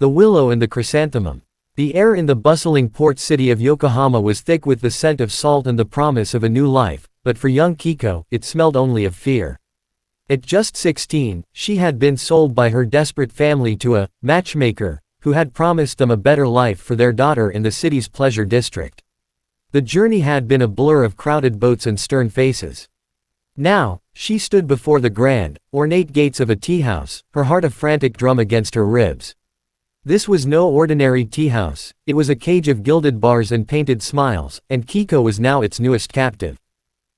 The willow and the chrysanthemum. The air in the bustling port city of Yokohama was thick with the scent of salt and the promise of a new life, but for young Kiko, it smelled only of fear. At just 16, she had been sold by her desperate family to a matchmaker, who had promised them a better life for their daughter in the city's pleasure district. The journey had been a blur of crowded boats and stern faces. Now, she stood before the grand, ornate gates of a tea-house, her heart a frantic drum against her ribs. This was no ordinary tea-house, it was a cage of gilded bars and painted smiles, and Kiko was now its newest captive.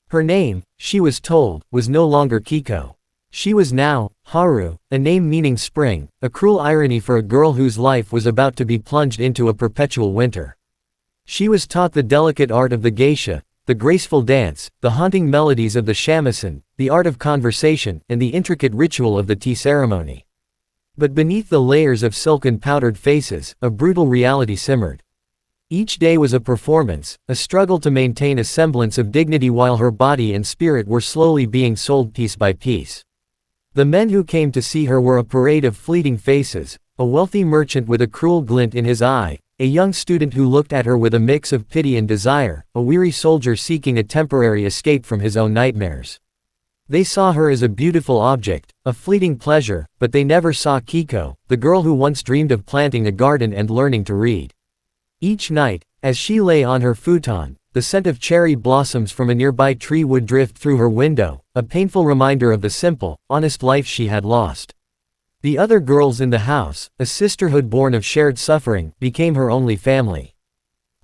Her name, she was told, was no longer Kiko. She was now, Haru, a name meaning spring, a cruel irony for a girl whose life was about to be plunged into a perpetual winter. She was taught the delicate art of the geisha, the graceful dance, the haunting melodies of the shamisen, the art of conversation, and the intricate ritual of the tea ceremony. But beneath the layers of silk and powdered faces, a brutal reality simmered. Each day was a performance, a struggle to maintain a semblance of dignity while her body and spirit were slowly being sold piece by piece. The men who came to see her were a parade of fleeting faces, a wealthy merchant with a cruel glint in his eye, a young student who looked at her with a mix of pity and desire, a weary soldier seeking a temporary escape from his own nightmares. They saw her as a beautiful object, a fleeting pleasure, but they never saw Kiko, the girl who once dreamed of planting a garden and learning to read. Each night, as she lay on her futon, the scent of cherry blossoms from a nearby tree would drift through her window, a painful reminder of the simple, honest life she had lost. The other girls in the house, a sisterhood born of shared suffering, became her only family.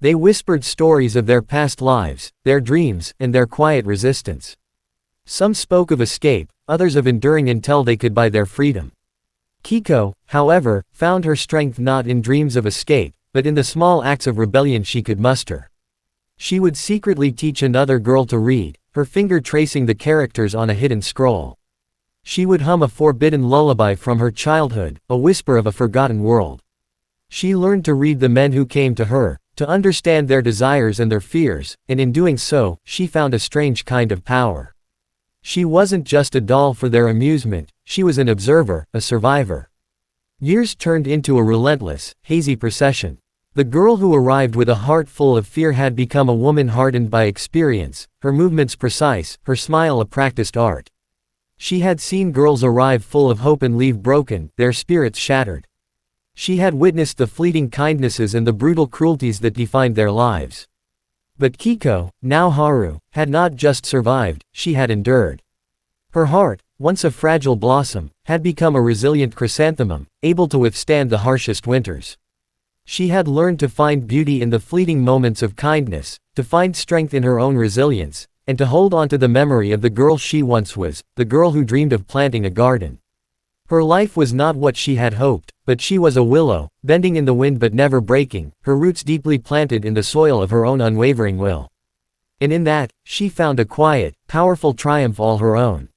They whispered stories of their past lives, their dreams, and their quiet resistance. Some spoke of escape, others of enduring until they could buy their freedom. Kiko, however, found her strength not in dreams of escape, but in the small acts of rebellion she could muster. She would secretly teach another girl to read, her finger tracing the characters on a hidden scroll. She would hum a forbidden lullaby from her childhood, a whisper of a forgotten world. She learned to read the men who came to her, to understand their desires and their fears, and in doing so, she found a strange kind of power. She wasn't just a doll for their amusement, she was an observer, a survivor. Years turned into a relentless, hazy procession. The girl who arrived with a heart full of fear had become a woman hardened by experience, her movements precise, her smile a practiced art. She had seen girls arrive full of hope and leave broken, their spirits shattered. She had witnessed the fleeting kindnesses and the brutal cruelties that defined their lives. But Kiko, now Haru, had not just survived, she had endured. Her heart, once a fragile blossom, had become a resilient chrysanthemum, able to withstand the harshest winters. She had learned to find beauty in the fleeting moments of kindness, to find strength in her own resilience, and to hold on to the memory of the girl she once was, the girl who dreamed of planting a garden. Her life was not what she had hoped, but she was a willow, bending in the wind but never breaking, her roots deeply planted in the soil of her own unwavering will. And in that, she found a quiet, powerful triumph all her own.